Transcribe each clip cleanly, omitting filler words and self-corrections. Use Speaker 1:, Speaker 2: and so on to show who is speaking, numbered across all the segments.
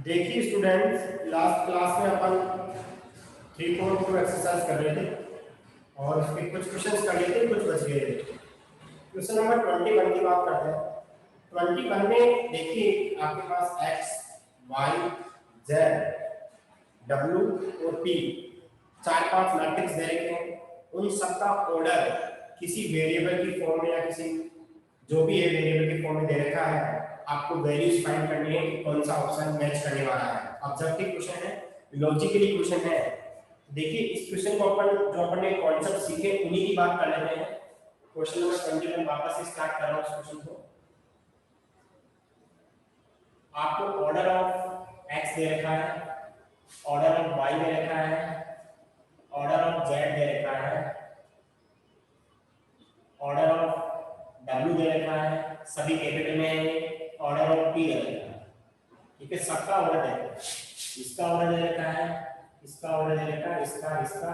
Speaker 1: देखिए students, last class में अपन 3.2 exercise कर रहे थे और उसके कुछ क्वेश्चंस कर लिए थे, कुछ बच गए थे। क्वेश्चन नंबर 21 की बात करते हैं। 21 में देखिए आपके पास x, y, z, w और p चार पांच मैट्रिक्स दे रखे हैं। उन सबका ऑर्डर किसी वेरिएबल की फॉर्म में या किसी जो भी है वेरिएबल के फॉर्म में दे रखा है। आपको वैल्यूज फाइंड करनी है कि कौन सा ऑप्शन मैच करने वाला है। ऑब्जेक्टिव क्वेश्चन है, लॉजिकली क्वेश्चन है। देखिए इस क्वेश्चन को अपन जो अपन ने कॉन्सेप्ट सीखे उन्हीं की बात कर लेते हैं। क्वेश्चन नंबर 21 वापस से स्टार्ट कर रहा हूं इस क्वेश्चन को। आपको ऑर्डर ऑफ x दे रखा है, ऑर्डर ऑफ y दे रखा है, ऑर्डर ऑफ z दे रखा है, ऑर्डर ऑफ w दे रखा है, सभी कैपिटल में है, ऑर्डर ऑफ p दे रखा है। ठीक है, सबका ऑर्डर दे रखा है, इसका ऑर्डर दे रखा है, इसका ऑर्डर दे रखा है, इसका।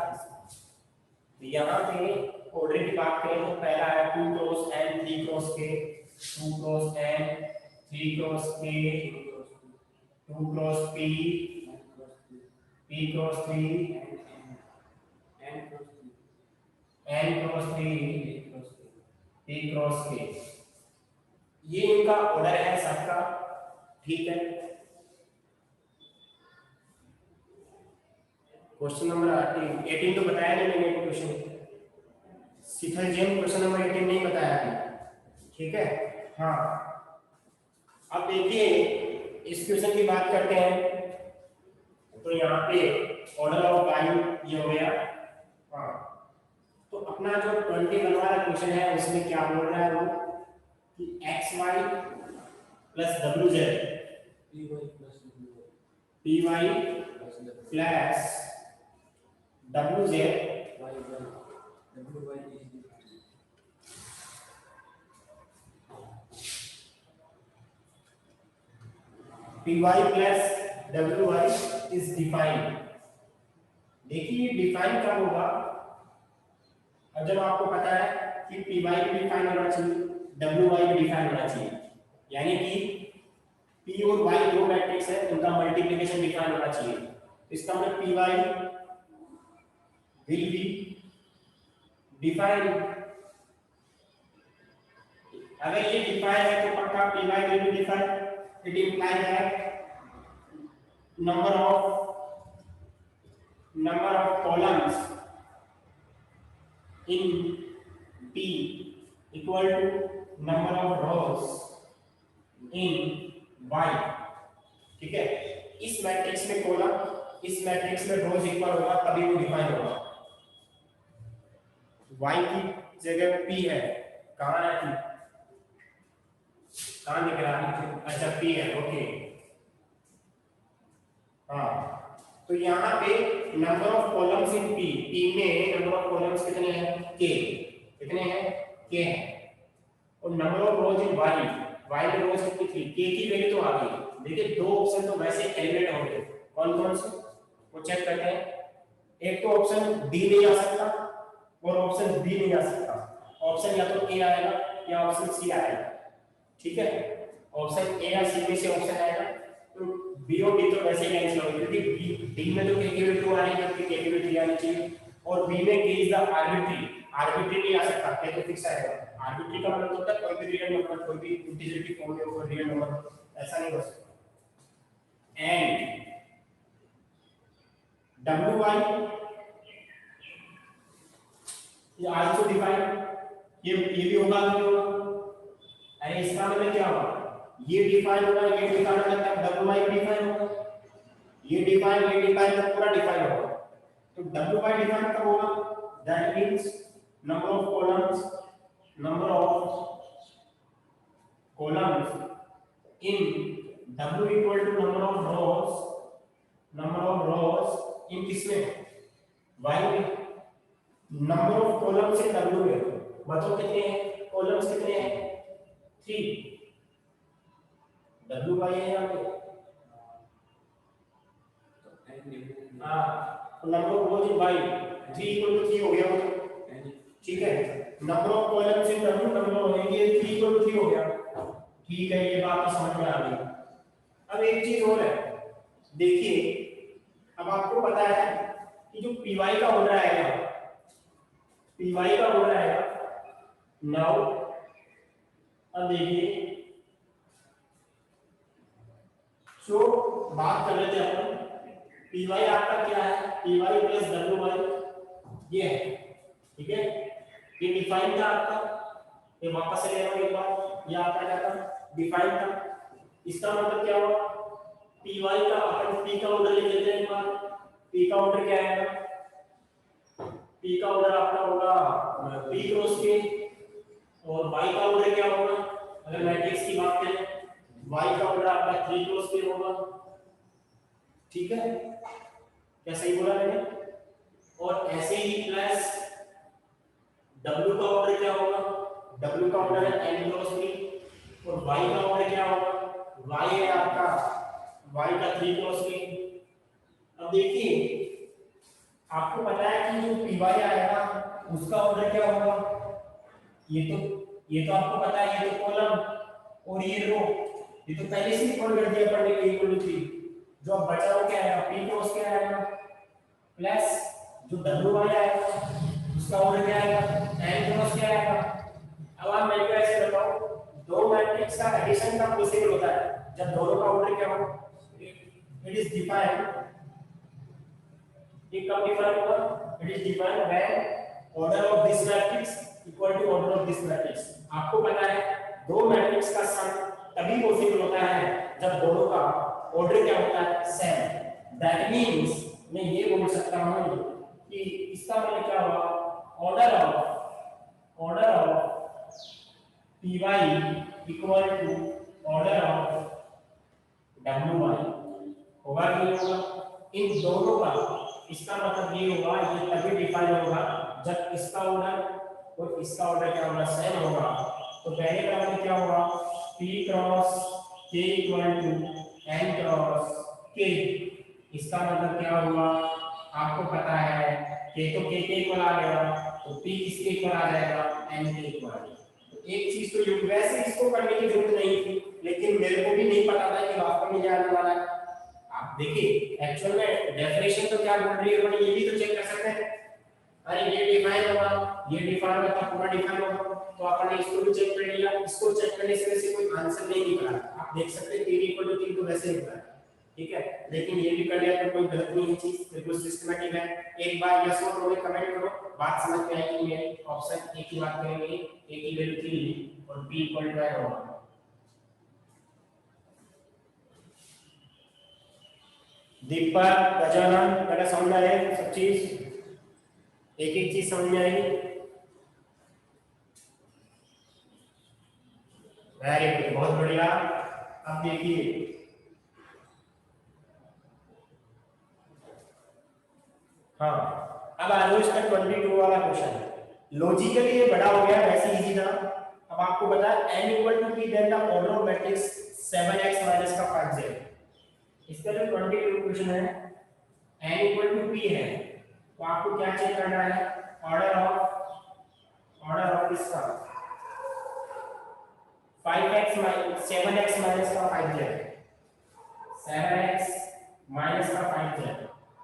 Speaker 1: तो यहाँ पे ऑर्डर की बात करें तो पहला है 2 cross n 3 cross k, 2 cross n 3 cross k, 2 cross p, p cross 3, n cross 3, p cross k। ये इनका ऑर्डर है सबका। ठीक है, क्वेश्चन नंबर 18 तो बताया नहीं मैंने क्वेश्चन। शीतल जी क्वेश्चन नंबर 18 नहीं बताया है। ठीक है, हाँ। अब देखिए इस क्वेश्चन की बात करते हैं। तो यहाँ पे ऑर्डर ऑफ y ये हो गया। हाँ, तो अपना जो 21 वाला क्वेश्चन है उसमें क्या बोल रहा है वो कि xy plus wz, py plus wz py plus wy is defined. देखिए डिफाइन कब होगा, और जब आपको पता है कि py भी डिफाइन होना चाहिए, wy भी डिफाइन होना चाहिए। यानी कि p और y दो मैट्रिक्स है, उनका मल्टीप्लिकेशन डिफाइन होना चाहिए। इसका मतलब py will be defined। अगर ये डिफाइन है तो पक्का py will be defined। It implies that number of columns in p equal to number of rows in y। ठीक है, इस मैट्रिक्स में कॉलम इस मैट्रिक्स में रोज इक्वल होगा तभी वो डिफाइन होगा। y की जगह p है, कहां है p, कहां दिख रहा है? अच्छा p है, ओके। हाँ, तो यहाँ पे number of columns in p में नंबर ऑफ कॉलम्स कितने हैं? k। कितने हैं? k है। और number of rows in y में रोज कितनी थी? k की वैल्यू तो आ गई। देखिए दो ऑप्शन तो वैसे एलिमिनेट हो गए। कौन कौन से वो चेक करते हैं। एक तो ऑप्शन डी नहीं आ सकता और ऑप्शन बी नहीं आ सकता। ऑप्शन या तो ए आएगा या ऑप्शन सी आएगा। ठीक है, ऑप्शन ए या सी में से ऑप्शन आएगा तो बी और डी तो वैसे ही कैंसिल हो गए, क्योंकि डी में तो के की वैल्यू आ रही है, क्योंकि के की वैल्यू आनी चाहिए। और बी में के इज द आर्बिट्री नहीं आ सकता, के तो फिक्स आएगा। आर्बिट्री का मतलब होता है कोई भी रियल नंबर, कोई भी इंटीजर की फॉर्म में कोई रियल नंबर, ऐसा नहीं हो सकता। एंड wy ये आल्सो डिफाइन, ये भी होगा कि होगा? अरे इसका मतलब क्या होगा, ये डिफाइन होगा, ये डिफाइन होगा, तब wy भी डिफाइन होगा। ये डिफाइन तब पूरा डिफाइन होगा। तो wy डिफाइन कब होगा? That means number of columns in w equal to number of rows in किसमें? y में। Number of columns in w में बताओ कितने हैं? कॉलम्स कितने हैं? 3। wy है यहाँ पे। हाँ, number of rows in y 3 equal to 3 हो गया वो। ठीक है, number of columns in w number होंगे 3 इक्वल टू 3 हो गया। ठीक है, ये बात तो समझ में आ गई। अब एक चीज और है, देखिए अब आपको पता है कि जो पीवाई का ऑर्डर आएगा, पीवाई का ऑर्डर आएगा नाउ। अब देखिए जो बात कर रहे थे अपन, पीवाई आपका क्या है, पीवाई प्लस डब्ल्यू वाई ये है, ठीक है। ये डिफाइन था आपका, ये वापस से ले रहा हूं एक बार, ये आपका क्या था, डिफाइन था। इसका मतलब क्या हुआ, पीवाई का अपन पी का ऑर्डर ले लेते हैं एक बार। पी का ऑर्डर क्या है, पी का ऑर्डर आपका होगा पी क्रॉस के, और वाई का ऑर्डर क्या होगा, अगर मैट्रिक्स की बात करें वाई का ऑर्डर आपका 3 क्रॉस के होगा, ठीक है। क्या सही बोला मैंने? और ऐसे ही प्लस W का ऑर्डर क्या होगा, W का ऑर्डर है n क्रॉस 3, और Y का ऑर्डर क्या होगा, Y है आपका Y का 3 क्रॉस 3। अब देखिए आपको पता है कि जो py आएगा उसका ऑर्डर क्या होगा, ये तो आपको पता है, ये तो कॉलम और ये रो, ये तो पहले से ही कॉल कर दिया अपन ने इक्वल टू 3। जो अब बचा हुआ क्या आएगा, p क्रॉस क्या आएगा प्लस जो wy आएगा उसका ऑर्डर क्या आएगा, n क्रॉस क्या आएगा। अब आप मेरे को ऐसे बताओ, दो मैट्रिक्स का एडिशन कब पॉसिबल होता है, जब दोनों का ऑर्डर क्या हो, इट इज डिफाइंड। ये कब डिफाइन होगा, it is defined when order of this matrix equal to order of this matrix. आपको पता है दो मैट्रिक्स का सम तभी पॉसिबल होता है जब दोनों का ऑर्डर क्या होता है, सेम। दैट मींस मैं ये बोल सकता हूं कि इसका मतलब क्या हुआ, order of py equal to order of wy होगा कि नहीं होगा, इन दोनों का। इसका मतलब ये होगा, ये तभी डिफाइन होगा जब इसका ऑर्डर और इसका ऑर्डर क्या होगा, सेम होगा। तो पहले क्रम में क्या होगा, p cross k equal to n cross k। इसका मतलब क्या हुआ, आपको पता है k तो k के इक्वल आ गया, तो p किसके इक्वल आ जाएगा, n के इक्वल। तो एक चीज तो वैसे इसको करने की जरूरत नहीं थी, लेकिन मेरे को भी नहीं पता था कि वास्तव में क्या आने वाला है। आप देखिए एक्चुअल में डेफिनेशन तो क्या बोल रही है, ये भी तो चेक कर सकते हैं। अरे ये डिफाइन होगा, ये डिफाइन होगा, पूरा डिफाइन होगा, तो अपन ने इसको भी चेक कर लिया। इसको चेक करने से वैसे कोई आंसर नहीं निकला, आप देख सकते हैं 3 इक्वल टू 3 तो वैसे निकला है, ठीक है। लेकिन ये भी कर लिया तो कोई गलत नहीं है, चीज बिल्कुल सिस्टमैटिक है। एक बार यस और नो में कमेंट करो, बात समझ में आई कि मेरे ऑप्शन एक ही बात करेंगे, एक ही वैल्यू 3 ली और p इक्वल टू n होगा। दीपक गजानन मेरा समझ में आए सब चीज, एक एक चीज समझ में आई, वेरी गुड, बहुत बढ़िया। अब देखिए हाँ, अब आ जाओ इसका 22 वाला क्वेश्चन। लॉजिकली ये बड़ा हो गया, वैसे इजी था। अब आपको बता n equal to p then the order of matrix 7x minus का 5z। इसका जो 22 क्वेश्चन है n इक्वल टू p है, तो आपको क्या चेक करना है, ऑर्डर ऑफ इसका 5x माइनस 7x माइनस का 5z, 7x माइनस का 5z।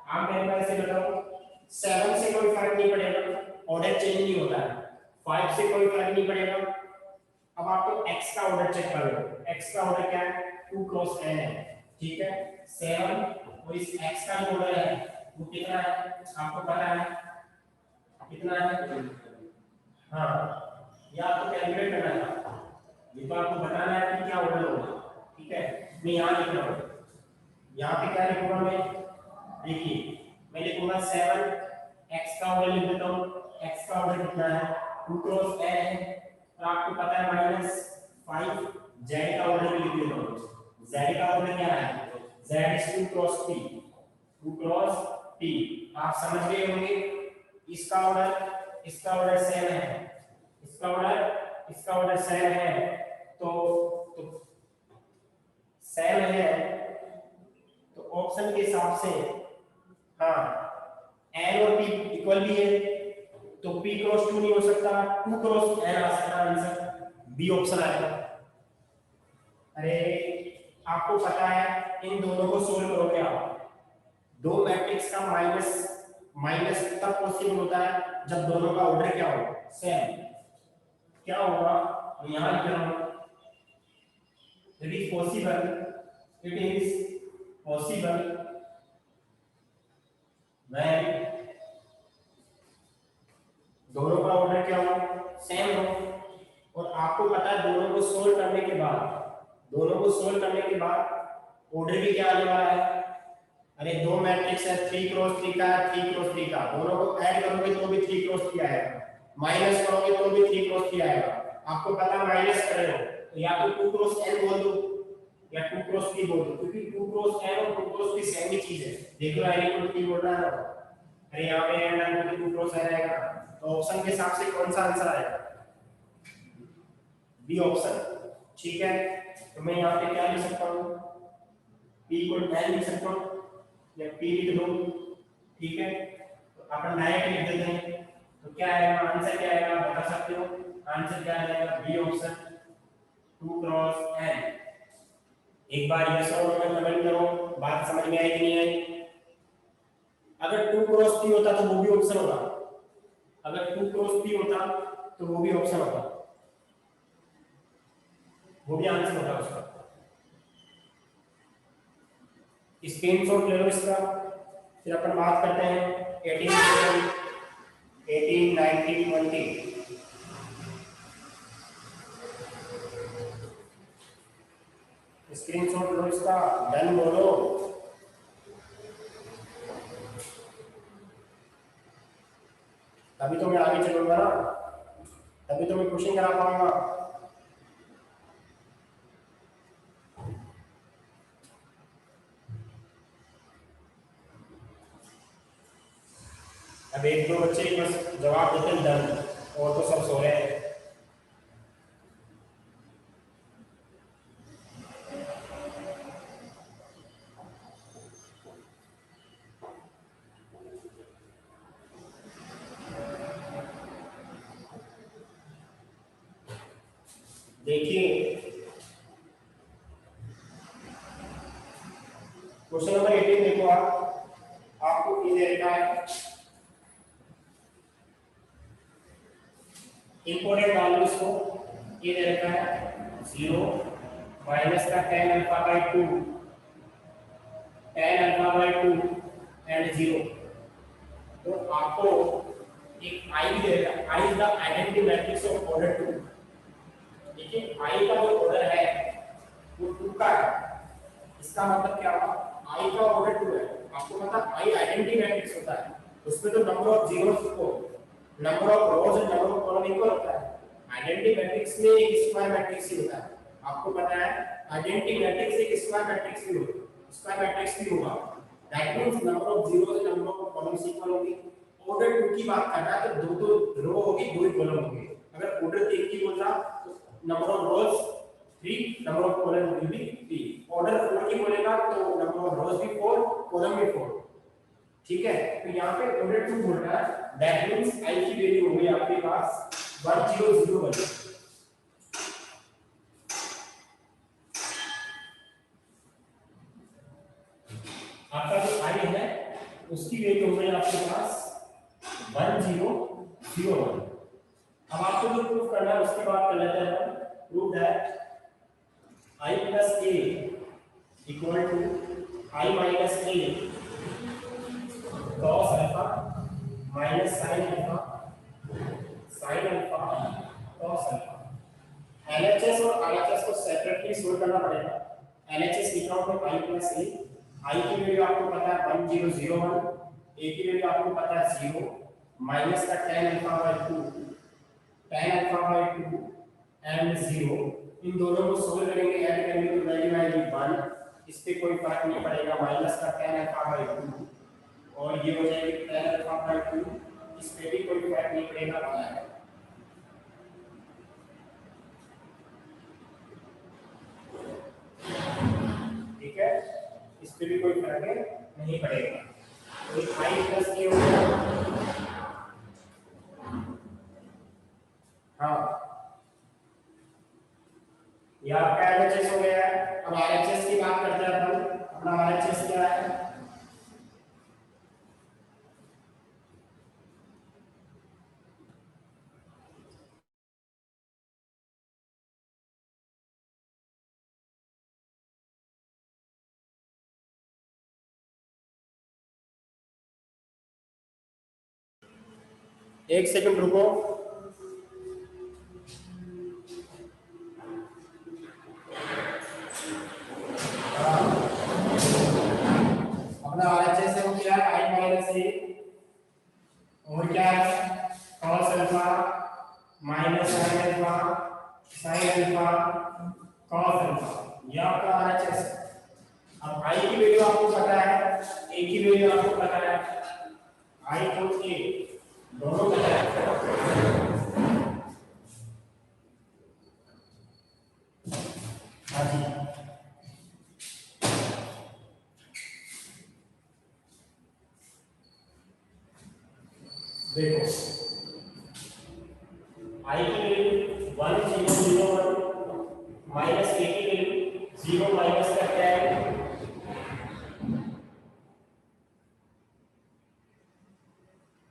Speaker 1: आप मेरे पास से बताओ, 7 से कोई फर्क नहीं पड़ेगा, ऑर्डर चेंज नहीं होता है, 5 से कोई फर्क नहीं पड़ेगा। अब आपको x का ऑर्डर चेक कर लो, x का ऑर्डर क्या है, 2 क्रॉस n है, ठीक है। 7 और इस x का जो ऑर्डर है वो कितना है, आपको पता है कितना है, हाँ ये आपको कैलकुलेट करना है, ये तो आपको बताना है कि क्या ऑर्डर होगा, ठीक है। मैं यहाँ लिख रहा हूँ, यहाँ पे क्या लिखूंगा मैं, देखिए मैं लिखूंगा 7, x का ऑर्डर लिख देता हूँ, x का ऑर्डर कितना है 2 क्रॉस n है, तो आपको पता है -5। z का ऑर्डर भी लिख देता हूँ, z का ऑर्डर क्या है, z is 2 cross p, 2 cross p। आप समझ गए होंगे, इसका ऑर्डर सेम है, इसका ऑर्डर सेम है, तो सेम है, तो ऑप्शन के हिसाब से हाँ n और p इक्वल भी है, तो p क्रॉस 2 नहीं हो सकता, 2 क्रॉस n आ सकता है, आंसर बी ऑप्शन आएगा। अरे आपको पता है इन दोनों को सोल्व करोगे आप, दो मैट्रिक्स का माइनस माइनस तब पॉसिबल होता है जब दोनों का ऑर्डर क्या हो, सेम। क्या होगा, यहां लिख रहा हूं, it is possible, it is possible when दोनों का ऑर्डर क्या हो, सेम हो। और आपको पता है दोनों को सोल्व करने के बाद, दोनों को सोल्व करने के बाद ऑर्डर भी क्या आने वाला है, अरे दो मैट्रिक्स है 3 क्रॉस 3 का, 3 क्रॉस 3 का, दोनों को ऐड करोगे तो भी 3 क्रॉस 3 आएगा, माइनस करोगे तो भी 3 क्रॉस 3 आएगा। आपको पता है माइनस कर रहे हो तो या तो 2 क्रॉस n बोल दो या 2 क्रॉस 3 बोल दो, क्योंकि 2 क्रॉस n और 2 क्रॉस 3 सेम ही चीज है। देख लो n इक्वल 3 बोल रहा है, अरे यहाँ पे n डाल के 2 क्रॉस n आएगा, तो ऑप्शन के हिसाब से कौन सा आंसर आएगा, बी ऑप्शन। ठीक है, तो मैं यहाँ पे क्या लिख सकता हूँ, p इक्वल 10 लिख सकता हूँ या p लिख दो। ठीक है, तो अपन डायरेक्ट लिख देते हैं, तो क्या आएगा, आंसर क्या आएगा बता सकते हो, आंसर क्या आएगा, बी ऑप्शन 2 क्रॉस n। एक बार यस और नो में कमेंट करो, बात समझ में आई कि नहीं आई। अगर 2 क्रॉस 3 होता तो वो भी ऑप्शन होगा, अगर 2 क्रॉस 3 होता तो वो भी ऑप्शन होगा, वो भी आंसर होगा उसका। स्क्रीनशॉट ले लो इसका, फिर अपन बात करते हैं 18 19 20। स्क्रीनशॉट लो इसका, डन बोलो। तभी तो मैं आगे चलूंगा ना, तभी तो मैं क्वेश्चन करा पाऊंगा। अब एक दो बच्चे बस जवाब देते हैं डन, और तो सब सो रहे हैं। देखिए क्वेश्चन नंबर 18 देखो आप, आपको ये दे रखा है, इंपॉर्टेंट डाल लो इसको, ये दे रखा है 0 माइनस का tan alpha by 2, tan alpha by 2 and 0। तो आपको एक i दे रखा है, i is the identity matrix of order 2। देखिए i का जो ऑर्डर है वो 2 का है, इसका मतलब क्या हुआ, i का ऑर्डर 2 है। आपको पता है i आइडेंटिटी मैट्रिक्स होता है, उसमें तो नंबर ऑफ जीरोस को number of rose and number of column equal होता है। आइडेंटिटी मैट्रिक्स में एक स्क्वायर मैट्रिक्स ही होता है, आपको पता है आइडेंटिटी मैट्रिक्स एक स्क्वायर मैट्रिक्स भी होता है, स्क्वायर मैट्रिक्स भी होगा। That means number of zeros and number of columns equal होंगे। ऑर्डर 2 की बात करना है तो दो दो रो होगी, दो ही कॉलम होंगे। अगर ऑर्डर 3 की बोल रहा तो number of rose 3, number of column will be 3। Order 4 की बोलेगा तो नंबर ऑफ रोज भी 4, कॉलम भी 4। ठीक है, तो यहाँ पे ऑर्डर 2 बोल रहा है, दैट मींस i की वैल्यू होगी आपके पास 1001। आपका जो i है उसकी वैल्यू होगी आपके पास 1001। अब आपको जो प्रूफ करना है उसकी बात कर लेते हैं। Proof that i plus a equal to I minus a cos alpha minus sin alpha cos alpha। LHS और RHS को सेपरेटली सोल्व करना पड़ेगा। LHS लिख रहा हूं तो I plus a, I की वैल्यू आपको पता है 1001, a की वैल्यू आपको पता है 0, माइनस का tan alpha by 2, tan alpha by 2 and 0। इन दोनों को सोल्व करेंगे, ऐड करेंगे तो वैल्यू आएगी 1। इस पे कोई फर्क नहीं पड़ेगा, माइनस का tan अल्फा बाय 2 और ये हो जाएगी tan अल्फा बाय 2, इस पे भी कोई फर्क नहीं पड़ेगा, आएगा। ठीक है, इस पे भी कोई फर्क नहीं पड़ेगा। तो i प्लस a हो गया, हाँ ये आपका LHS हो गया। अब RHS RHS की बात करते हैं अपन। अपना RHS क्या है? एक सेकंड रुको। अपना RHS है वो क्या है? I माइनस ए और क्या है? cos alpha minus sin alpha sin alpha cos alpha, ये आपका RHS है। अब I की वैल्यू आपको पता है, A की वैल्यू आपको पता है, I और A दोनों पता है। हाँ जी, देखो I की वैल्यू 1 0 0 1 माइनस A की वैल्यू 0 माइनस का क्या है?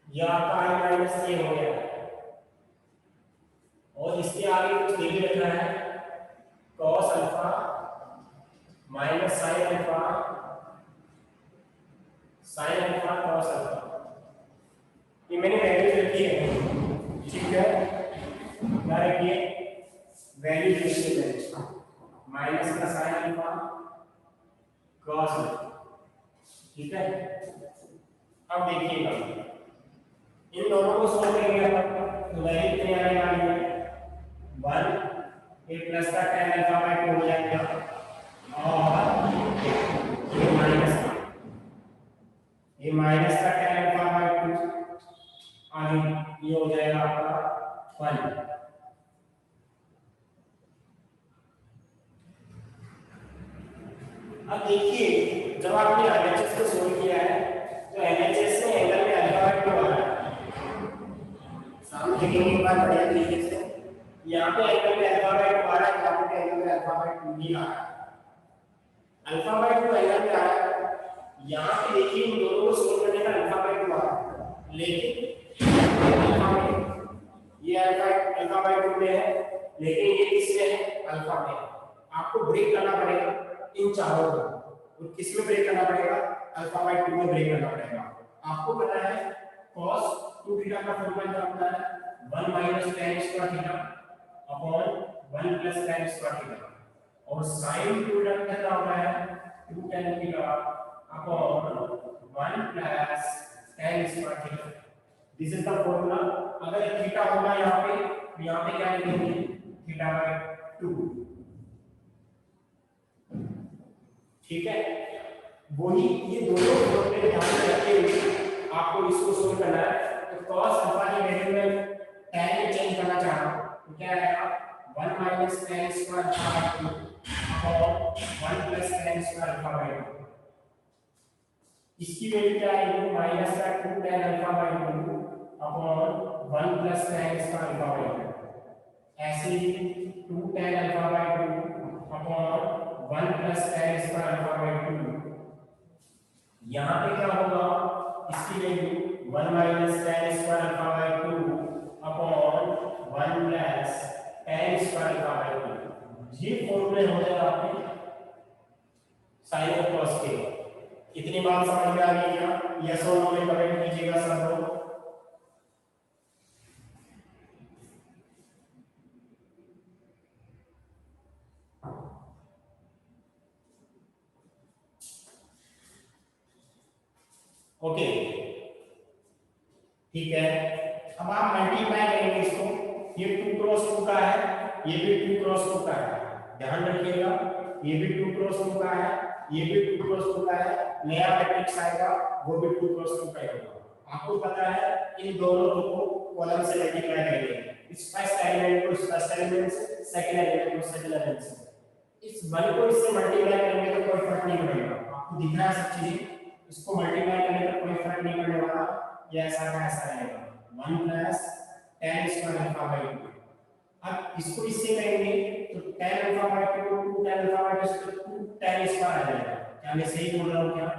Speaker 1: यह आपका I माइनस A हो गया और इसके आगे कुछ नहीं लिखना है, cos alpha minus sin alpha sin alpha cos alpha, ये मैंने वैल्यू लिखी है, ठीक है। क्या रखिए? वैल्यू लिखिए है माइनस का sin अल्फा cos अल्फा, ठीक है। अब देखिएगा इन दोनों को सोल्व करेंगे अपन, तो वैल्यू कितनी आने वाली है? 1 ये प्लस का tan अल्फा बाय 2 हो जाएगा और ये माइनस का tan अल्फा बाय 2 आगे ये हो जाएगा आपका 1। अब देखिए जब आपने LHS को सोल्व किया है तो LHS में एंगल में अल्फा बाय 2 आ रहा है, सामने लिखेंगे एक बार बढ़िया तरीके से। यहाँ पे एंगल में अल्फा बाय 2 आ रहा है, यहाँ पे एंगल में अल्फा बाय 2 भी आ रहा है। अल्फा बाय 2 एंगल में आ रहा है, यहाँ पे देखिए इन दोनों को सोल्व करने का अल्फा बाय 2 आ रहा है, लेकिन अल्फा में ये अल्फा बाय 2 में है, लेकिन ये किसमें है? अल्फा में। आपको ब्रेक करना पड़ेगा इन चारों को, और किस में ब्रेक करना पड़ेगा? अल्फा बाय 2 में ब्रेक करना पड़ेगा। आपको पता है cos 2 थीटा का फॉर्मूला क्या होता है? 1 minus tan square theta upon 1 plus tan square theta, और sin 2 थीटा कितना होता है? 2 tan theta upon 1 plus tan square theta. This is the formula. अगर थीटा होगा यहाँ पे तो यहाँ पे क्या लिखेंगे? थीटा बाय 2, ठीक है। वही ये दोनों फॉर्मूले ध्यान में रखते हुए आपको इसको सोल्व करना है। तो cos अल्फा की वैल्यू में tan में चेंज करना चाह रहा हूं, तो क्या आएगा? 1 minus tan square alpha by 2 upon 1 plus tan square alpha by 2। इसकी वैल्यू क्या आएगी? माइनस का 2 tan alpha by 2 upon 1 plus tan square alpha by 2। ऐसे ही 2 tan alpha by 2 upon 1 plus tan square alpha by 2। यहाँ पे क्या होगा? इसकी value 1 minus tan square alpha by 2 upon 1 plus tan square alpha by 2। ये फॉर्मूले हो जाएगा आपके साइन और कॉस के। इतनी बात समझ में आ गई क्या? यस और नो में कमेंट कीजिएगा सब लोग। ओके ठीक है। अब आप मल्टीप्लाई करेंगे इसको, ये 2 क्रॉस 2 का है, ये भी 2 क्रॉस 2 का है, ध्यान रखिएगा। ये भी 2 क्रॉस 2 का है, ये भी 2 क्रॉस 2 का है। नया मैट्रिक्स आएगा वो भी 2 क्रॉस 2 का ही होगा। आपको पता है इन दोनों को कॉलम से मल्टीप्लाई करेंगे, इस फर्स्ट एलिमेंट को इस फर्स्ट एलिमेंट से, सेकंड एलिमेंट को सेकंड एलिमेंट से। इस 1 को इससे मल्टीप्लाई करेंगे तो कोई फर्क नहीं पड़ेगा। आपको दिख रहा है सब चीजें, इसको मल्टीप्लाई करने का कोई फर्क नहीं पड़ने वाला। ये ऐसा का ऐसा रहेगा 1 plus tan square alpha by 2। अब इसको इससे करेंगे तो tan alpha by 2 2 tan alpha by 2 2 tan square आ जाएगा। क्या मैं सही बोल रहा हूँ क्या?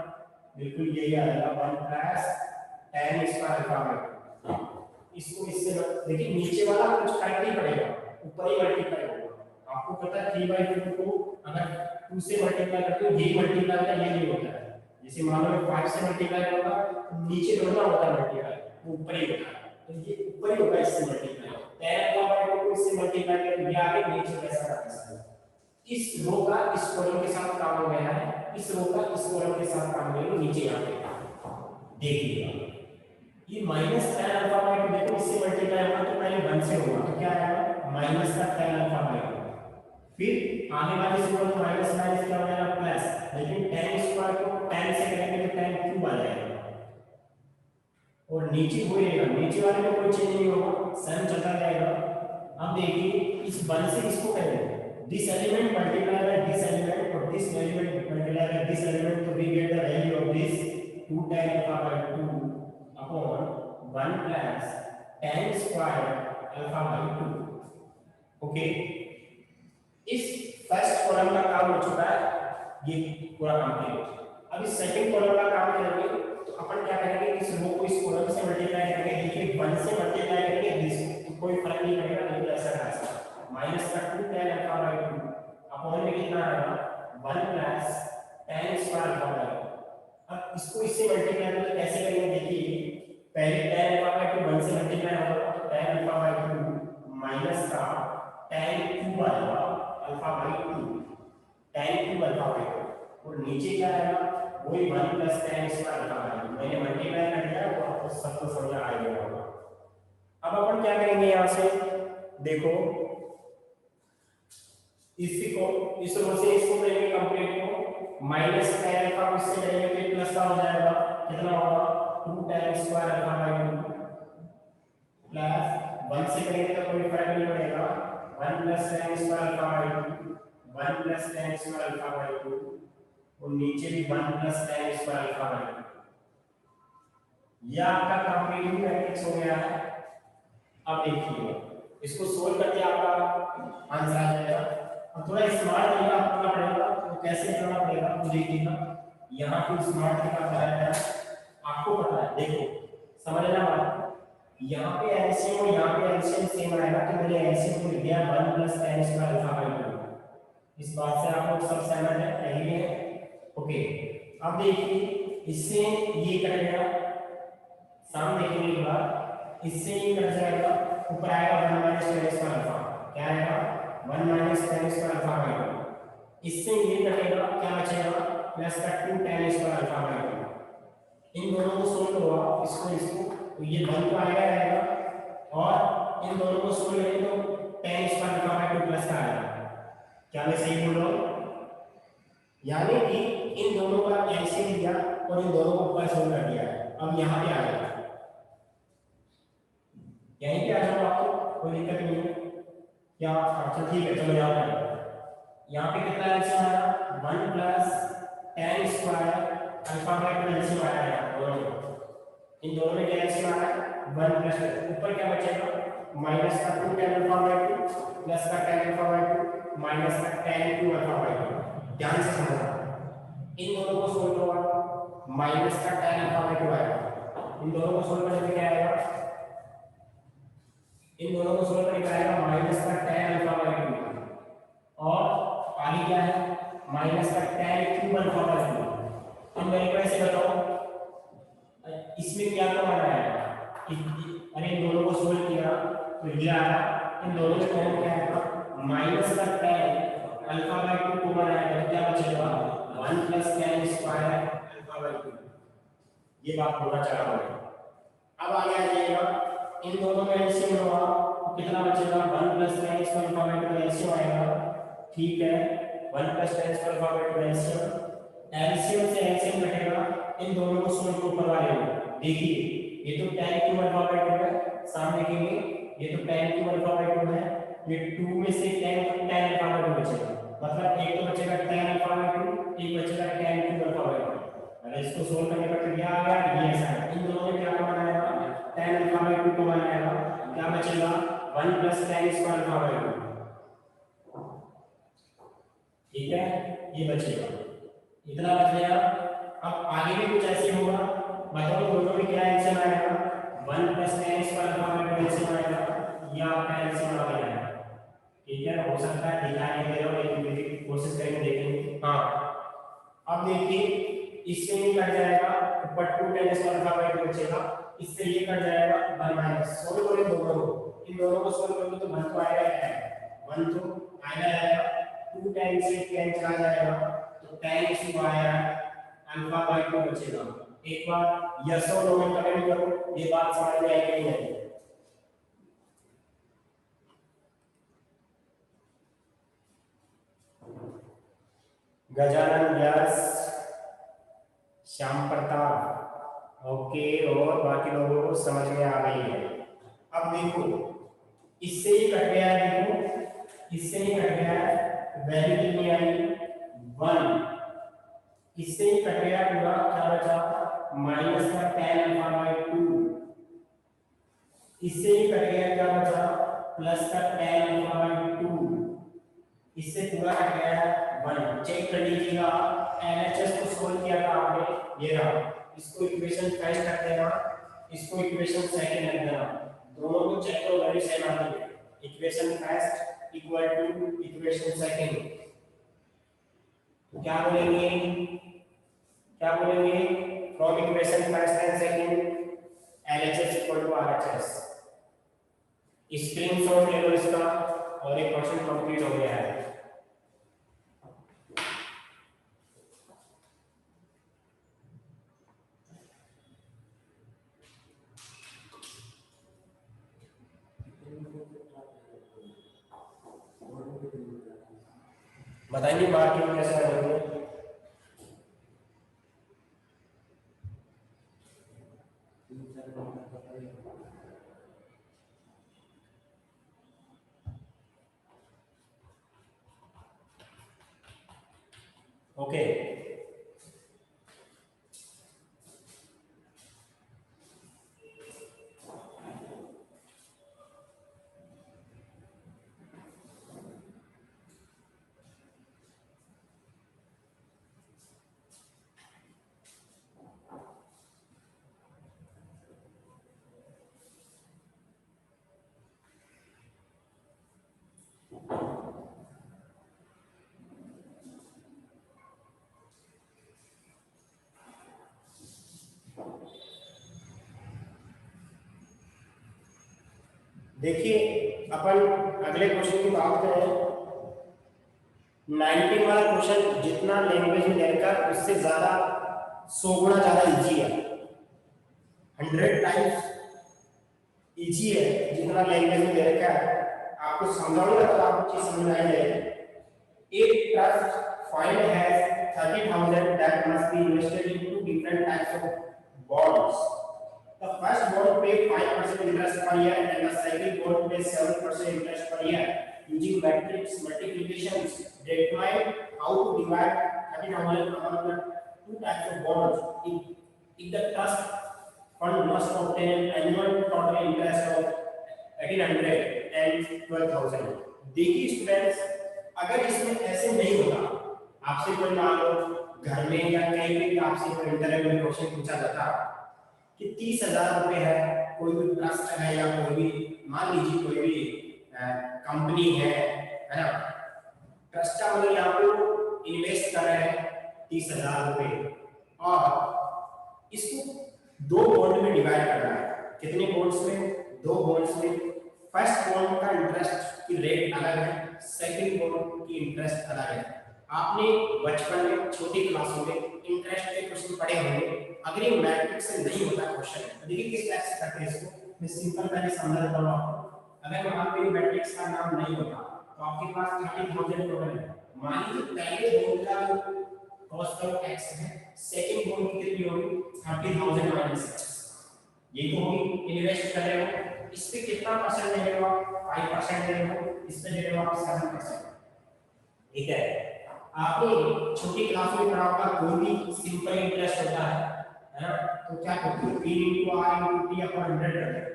Speaker 1: बिल्कुल यही आ जाएगा 1 plus tan square alpha by 2। इसको इससे देखिए नीचे वाला कुछ फर्क नहीं पड़ेगा, ऊपर ही मल्टीप्लाई होगा। आपको पता है 3/2 को अगर 2 से मल्टीप्लाई करते हो यही मल्टीप्लाई होता है, ये नहीं होता है। जैसे मान लो 5 से मल्टीप्लाई होगा तो नीचे दोनों होता है मल्टीप्लाई, वो ऊपर ही होता है, तो ये ऊपर ही होगा इससे मल्टीप्लाई। tan अल्फा बाय 2 को इससे मल्टीप्लाई करके ये आगे नीचे कैसा कर सकते हैं। इस रो का इस कॉलम के साथ काम हो गया है, इस रो का इस कॉलम के साथ काम हो गया, नीचे आके देखिएगा ये माइनस tan अल्फा बाय 2 देखो इससे मल्टीप्लाई होगा तो पहले 1 से होगा तो क्या आएगा माइनस का tan अल्फा बाय 2। फिर आगे वाले से बोलो माइनस माइनस क्या हो जाएगा प्लस, लेकिन tan स्क्वायर को tan से करेंगे तो tan क्यूब आ जाएगा और नीचे हो रहेगा, नीचे वाले में कोई चेंज नहीं होगा, सेम चलता रहेगा। अब देखिए इस 1 से इसको करेंगे this element multiplied by this element or this element multiplied by this element, so we get the value of this 2 tan alpha by 2 upon 1 plus tan square alpha by 2। Okay, इस first column का काम हो चुका है, ये पूरा complete. अब इस सेकंड कॉलम का काम करेंगे तो अपन क्या करेंगे इस रो को इस कॉलम से मल्टीप्लाई करेंगे, देखिए 1 से मल्टीप्लाई करेंगे दिस कोई फर्क नहीं पड़ेगा, लेकिन ऐसा ऐसा माइनस का 2 tan अल्फा बाय 2 अपॉन में कितना आएगा 1 plus tan square alpha by 2। अब इसको इससे मल्टीप्लाई करें तो कैसे करेंगे, देखिए पहले tan अल्फा बाय 2 1 से मल्टीप्लाई होगा तो tan अल्फा बाय 2 माइनस का tan cube alpha by 2 tan cube alpha by 2 और नीचे क्या आएगा वही 1 plus tan square alpha by 2। मैंने मल्टीप्लाई कर दिया तो आपको सबको समझ आ गया होगा। अब अपन क्या करेंगे यहां से देखो इसी को इस रो से इसको करेंगे कंप्लीट को माइनस tan अल्फा को इससे करेंगे तो प्लस का हो जाएगा, कितना होगा 2 tan square alpha by 2 plus 1 से करेंगे तो कोई फर्क नहीं पड़ेगा 1 plus tan square alpha by 2 1 plus tan square alpha by 2 और नीचे भी 1 plus tan square alpha by 2। यह आपका कंप्लीट मैट्रिक्स हो गया है। अब देखिए इसको सोल्व करके आपका आंसर आ जाएगा। अब थोड़ा स्मार्ट तरीका अपनाना पड़ेगा, तो कैसे करना पड़ेगा तो देखिएगा यहाँ पे स्मार्ट तरीका बताया है, आपको पता है देखो समझना बात, यहाँ पे एलसीएम और यहाँ पे एलसीएम सेम आएगा तो मैंने एलसीएम को लिख दिया 1 plus tan square alpha by 2। इस बात से आप लोग सब सहमत है, यही है ओके। अब देखिए इससे ये कटेगा, सामने देखेंगे एक बार इससे ये कट जाएगा, ऊपर आएगा 1 माइनस tan स्क्वायर अल्फा, क्या आएगा 1 minus tan square alpha by 2। इससे ये कटेगा क्या बचेगा प्लस का 2 tan स्क्वायर अल्फा बाय 2। इन दोनों को सोल्व करो इसको तो ये 1 तो आएगा और इन दोनों को सोल्व करें तो tan square alpha by 2 plus का आएगा। क्या मैं सही बोल रहा हूँ? यानी कि इन दोनों का एलसीएम लिया और इन दोनों को ऊपर सोल्व कर दिया है। अब यहाँ पे आ गया, यहीं पे आ जाओ, आपको कोई दिक्कत नहीं है क्या? अच्छा ठीक है चलो यहाँ पे यहाँ पे कितना एलसीएम आया 1 plus tan square alpha by 2 LCM आया है दोनों, इन दोनों में क्या एलसीएम आया 1 प्लस ऊपर क्या बचेगा माइनस का 2 tan अल्फा बाय 2 प्लस का tan अल्फा बाय 2 माइनस का tan क्यूब अल्फा बाय 2। ध्यान से समझना, इन दोनों को सोल्व करो माइनस का tan अल्फा बाय 2 आएगा, इन दोनों को सोल्व करने पे क्या आएगा, इन दोनों को सोल्व करके आएगा माइनस का tan अल्फा बाय 2 और आगे क्या है माइनस का tan क्यूब अल्फा बाय 2। अब मेरे को ऐसे बताओ इसमें क्या कॉमन आएगा, अरे इन दोनों को सोल्व किया तो ये आया, इन दोनों में कॉमन क्या आएगा माइनस का tan अल्फा बाय 2 कॉमन आएगा तो क्या बचेगा 1 plus tan square alpha by 2। ये बात होना चाहिए। अब आगे आ जाएगा इन दोनों में एलसीएम होगा तो कितना बचेगा 1 plus tan square alpha by 2 LCM आएगा, ठीक है 1 plus tan square alpha by 2 LCM से एलसीएम घटेगा, इन दोनों को सोल्व के ऊपर वाले हो देखिए ये तो tan क्यूब अल्फा बाय 2 है, सामने देखेंगे ये तो tan क्यूब अल्फा बाय 2 है, ये 2 में से tan अल्फा बाय 2 बचेगा, मतलब एक तो बचेगा tan अल्फा बाय 2 एक बचेगा tan क्यूब अल्फा बाय 2। अगर इसको सोल्व करने पर तो क्या आ गया ये ऐसा है, इन दोनों में क्या कॉमन आएगा tan अल्फा बाय 2 कॉमन आएगा, क्या बचेगा 1 plus ten square alpha by 2, ठीक है, ये बचेगा, इतना बच गया। अब आगे भी कुछ ऐसे होगा, बताओ दोनों में क्या एलसीएम आएगा, 1 plus ten square alpha by 2 LCM आएगा या आपका एलसीएम आ गया है, ठीक है, हो सकता है दिखाई नहीं दे रहा हो लेकिन देखिए कोशिश करेंगे देखेंगे। हाँ अब देखिए इससे ये कट जाएगा, ऊपर 2 टेन स्क्वायर अल्फा बाई 2 बचेगा, इससे ये कट जाएगा 1 माइनस, सोल्व करें दोनों को, इन दोनों को सोल्व करोगे तो 1 तो आएगा, 1 तो आएगा, 2 टेन से टेन चला जाएगा तो टेन इस आया अल्फा बाई 2 बचेगा। एक बार यस और नो में कमेंट करो ये बात समझ में आई कि नहीं। गजानन यस, श्याम प्रताप ओके, और बाकी लोगों को समझ में आ गई है। अब देखो इससे ही कट गया है, देखो इससे ही कट गया है, वैल्यू कितनी आई 1, इससे ही कट गया पूरा, क्या बचा माइनस का टेन अल्फा बाई 2, इससे ही कट गया, क्या बचा प्लस का टेन अल्फा बाई 2, इससे पूरा कट गया 1। चेक कर लीजिएगा एलएचएस को सोल्व किया था आपने, ये रहा, इसको इक्वेशन फर्स्ट रख देना, इसको इक्वेशन सेकंड रख देना, दोनों को चेक करो वैल्यू सेम आ रही है, equation first equal to equation second, क्या बोलेंगे, क्या बोलेंगे, from equation first and second LHS equal to RHS. Screenshot ले लो इसका और एक क्वेश्चन कंप्लीट हो गया है। बताइए मार्किंग कैसे करेंगे। ओके देखिए अपन अगले क्वेश्चन की बात करें, 19 वाला क्वेश्चन जितना लैंग्वेज में देकर उससे ज्यादा 100 गुना ज्यादा इजी है, 100 टाइम्स इजी है जितना लैंग्वेज में दे रखा है। आपको समझाऊंगा तो आपको चीज समझ आ जाएगी। एक trust fund has 30,000 that must be invested in 2 different types of bonds. The first bond pays 5% interest per year and the second bond pays 7% interest per year. Using matrix multiplications, determine how to divide 30,000 among the 2 types of bonds. If the trust fund must obtain annual total interest of 1,800 and 12,000. देखिए students, अगर इसमें ऐसे नहीं होता, आपसे कोई मान लो घर में या कहीं भी आपसे कोई इंटरव्यू में क्वेश्चन पूछा जाता कि 30,000 रुपए है, कोई भी ट्रस्ट है या कोई भी मान लीजिए कोई भी कंपनी है ना, ट्रस्ट का मतलब यहाँ पे इन्वेस्ट कर रहे हैं 30,000 रुपए और इसको 2 बॉन्ड में डिवाइड करना है। कितने बॉन्ड्स में? 2 बॉन्ड्स में। फर्स्ट बॉन्ड का इंटरेस्ट की रेट अलग है, सेकंड बॉन्ड की इंटरेस्ट अलग है। आपने बचपन में छोटी क्लासों में इंटरेस्ट के क्वेश्चन पढ़े होंगे। अगर ये मैट्रिक्स से नहीं होता क्वेश्चन, तो देखिए किस टाइप से करते हैं इसको, मैं सिंपल पहले समझा देता हूं आपको। अगर वहां पे मैट्रिक्स का नाम नहीं होता तो आपके पास 30,000 टोटल है। मान लीजिए पहले बॉन्ड का कॉस्ट ऑफ x है, सेकंड बॉन्ड की कितनी होगी 30,000 माइनस x, ये तो होगी इन्वेस्ट कर रहे हो, इस पे कितना परसेंट दे रहे हो आप? 5% दे रहे हो, इस पे दे रहे हो आप 7%। ठीक है, आपने छोटी क्लास में पढ़ा होगा कोई भी सिंपल इंटरेस्ट होता है ना, तो क्या करते हो 3 * r * t/100 करते हैं।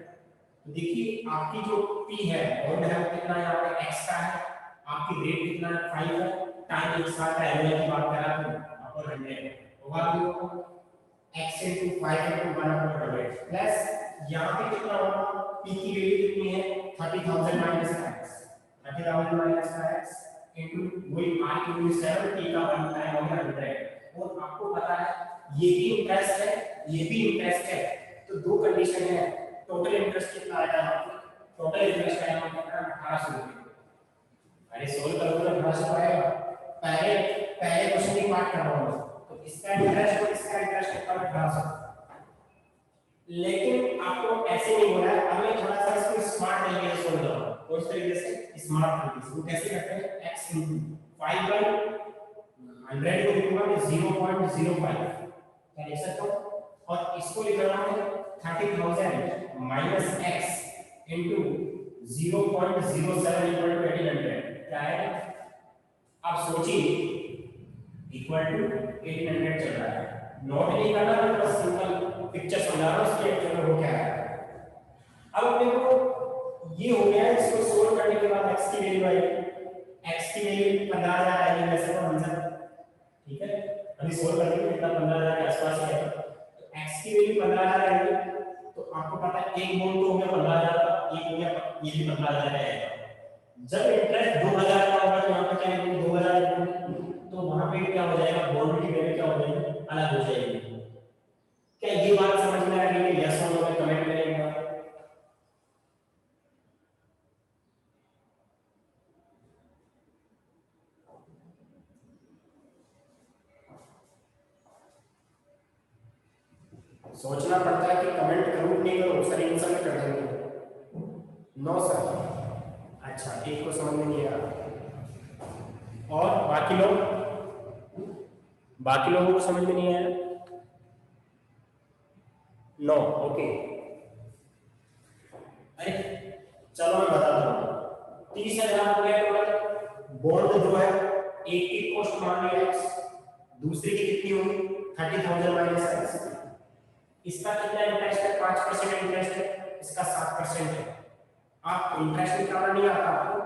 Speaker 1: तो देखिए आपकी जो P है बॉन्ड है वो कितना यहाँ पे x का है, आपकी रेट कितना है 5 है, टाइम एक साथ का एरिया की बात करा तो अपन 100 होगा तो x into 5 into 1/100 प्लस यहाँ पे कितना होगा P की वैल्यू कितनी है 30,000 माइनस का x 30,000 माइनस का x into वही r की वैल्यू 7 P का 1 टाइम हो गया 100 और आपको पता है ये भी इंटरेस्ट है ये भी इंटरेस्ट है तो दो कंडीशन है टोटल इंटरेस्ट कितना आएगा टोटल इंटरेस्ट आएगा कितना 1800 रुपए अरे सोल्व करोगे तो 1800 आएगा पहले पहले क्वेश्चन की बात कर रहा हूं तो इसका इंटरेस्ट और इसका इंटरेस्ट कितना 1800 लेकिन आपको ऐसे नहीं बोला है हमें थोड़ा सा इसको स्मार्ट तरीके से सोल्व करना है उस तरीके से स्मार्ट तरीके से वो कैसे करते हैं x 5 बाय 100 को लिखूंगा मैं 0.05 क्या लिख सकता हूं और इसको लिख रहा हूं 30,000 minus x into 0.07 equal to 1800 क्या है अब सोचिए इक्वल टू 1800 चल रहा है नोट नहीं करना मैं बस सिंपल पिक्चर समझा रहा हूं इसके एक्चुअल में हो क्या है अब अपने को ये हो गया इसको सोल्व करने के बाद x की वैल्यू आई x की वैल्यू 15,000 आएगी वैसे तो आंसर ठीक है अभी सोल्व करने के कितना 15,000 के आसपास है तो x की वैल्यू 15,000 आएगी तो आपको पता है एक बॉन्ड तो हो गया 15,000 का एक हो गया ये भी 15,000 का आएगा जब इंटरेस्ट 2,000 का होगा तो यहां पे क्या लिखेंगे 2,000 तो वहां पे क्या हो जाएगा बॉन्ड की वैल्यू क्या हो जाएगी अलग हो जाएगी क्या ये बात समझ में आ रही है यस और नो में कमेंट करेंगे सोचना पड़ता है कि कमेंट करूं कि नहीं करूं सर आंसर में कर देंगे नो सर अच्छा एक को समझ में नहीं आ रहा और बाकी लोगों को समझ में नहीं आया नो ओके अरे चलो मैं बताता हूं 30,000 हो गया टोटल बॉन्ड जो है एक की कॉस्ट मान लिया x दूसरी की कितनी होगी 30,000 माइनस x इसका कितना इंटरेस्ट है 5% इंटरेस्ट है इसका 7% है आप इंटरेस्ट निकालना नहीं आता आपको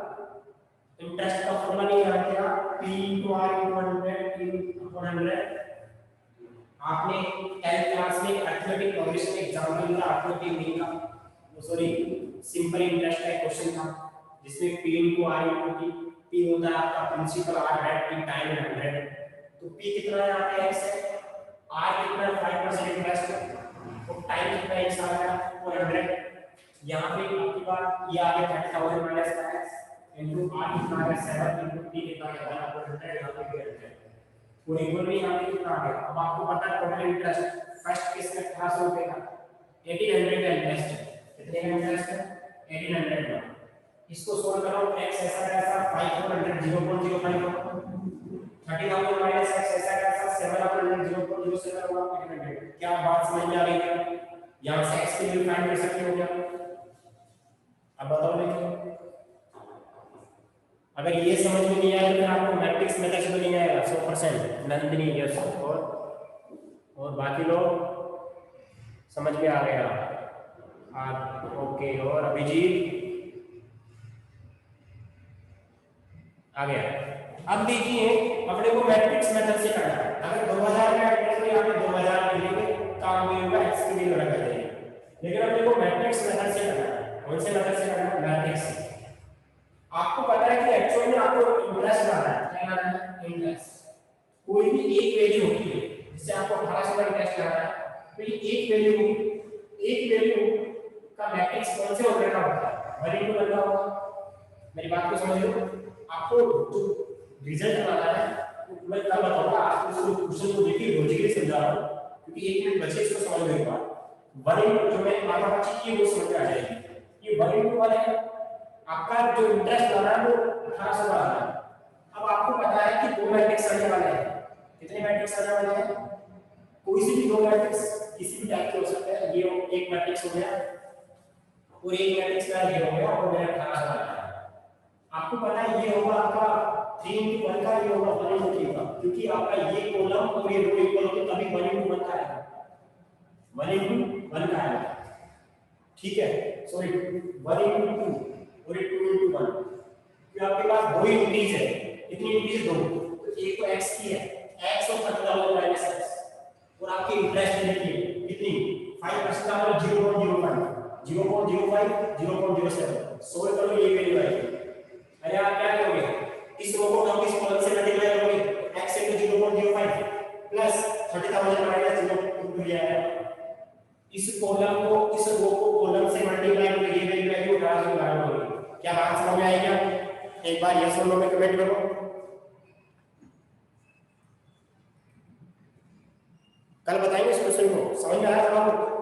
Speaker 1: इंटरेस्ट का फॉर्मूला नहीं जानते आप p into r into 100 आपने 10th क्लास में अरिथमेटिक प्रोग्रेशन एग्जांपल का आपको भी नहीं का सॉरी सिंपल इंटरेस्ट का क्वेश्चन था जिसमें p into r into t p होता है आपका प्रिंसिपल r है t टाइम 100 तो p कितना है यहाँ पे x है r कितना है 5% इंटरेस्ट है और टाइम कितना है x आ गया 400 यहाँ पे आपकी बात ये आ गया 30,000 माइनस का x into r कितना आ गया 7 into t कितना आ गया 100 यहाँ पे 100 और इक्वल में यहाँ पे कितना आ गया अब आपको पता है टोटल इंटरेस्ट फर्स्ट केस में 1800 रुपए का 1800 का इंटरेस्ट है कितने का इंटरेस्ट है 1800 का इसको सोल्व करो x ऐसा कैसा 500 0.05 30,000 माइनस x ऐसा कैसा 700 0.07 होगा 800 क्या बात समझ में आ रही है यहां से x की वैल्यू फाइंड कर सकते हो क्या अब बताओ देखिए अगर ये समझ में नहीं आया तो आपको मैट्रिक्स मेथड से नहीं आएगा 100% नंदिनी यस और बाकी लोग समझ में आ गया ओके और अभिजीत आ गया अब देखिए अपने को मैट्रिक्स मेथड से करना है अगर 2000 का एड्रेस तो यहां पे 2000 लिखेंगे काम भी होगा x की वैल्यू लगा देंगे लेकिन अपने को मैट्रिक्स मेथड से करना है कौन से मेथड से करना है मैट्रिक्स से आपको पता है कि एक्चुअल में आपको इंटरेस्ट लाना है क्या लाना है इंटरेस्ट कोई भी एक वैल्यू होती है जिससे आपको 1800 का इंटरेस्ट लाना है तो ये एक वैल्यू का मैट्रिक्स कौन से ऑर्डर का होता है 1 into 1 का होगा मेरी बात को समझ लो आपको जो रिजल्ट लाना है वो मैं कल बताऊंगा आपको उस क्वेश्चन को देखिए लॉजिकली समझा रहा हूं क्योंकि 1 मिनट बचे इसको समझ में एक बार 1 into जो मैं आधा बची ये वो समझ में आ जाएगी ये 1 into 1 है आपका जो इंटरेस्ट लाना है वो 1800 का है अब आपको पता है कि दो मैट्रिक्स आने वाले हैं कितने मैट्रिक्स आने वाले हैं कोई सी भी दो मैट्रिक्स किसी भी टाइप के हो सकते हैं ये एक मैट्रिक्स हो गया और एक मैट्रिक्स का ये हो गया और मेरा 1800 का आपको पता है ये होगा आपका 3 into 1 का ये होगा 1 into 3 का क्योंकि आपका ये कॉलम और ये रो इक्वल होते तभी 1 into 1 का आएगा 1 into 1 का आएगा ठीक है, सॉरी 1 into 2 और 2 into 1, क्योंकि आपके पास दो ही यूनिटीज है, कितनी यूनिटीज दो, तो एक तो x की है, x और 30,000 माइनस x, और आपकी इंटरेस्ट रेट कितनी 5% का मतलब 0.05 0.05 0.07, सॉल्व करो ये वैल्यू आएगी। अरे आप क्या करोगे, इस रो को आप इस कॉलम से मल्टीप्लाई करोगे, x into 0.05 प्लस 30,000 माइनस 0 लिया है, इस कॉलम को इस रो को कॉलम से मल्टीप्लाई करोगे, ये वैल्यू ट्रांसफर करोगे। क्या बात समझ में आई क्या? एक बार यस और नो में कमेंट करो। कल बताएंगे इस क्वेश्चन को, समझ में आया था आपको?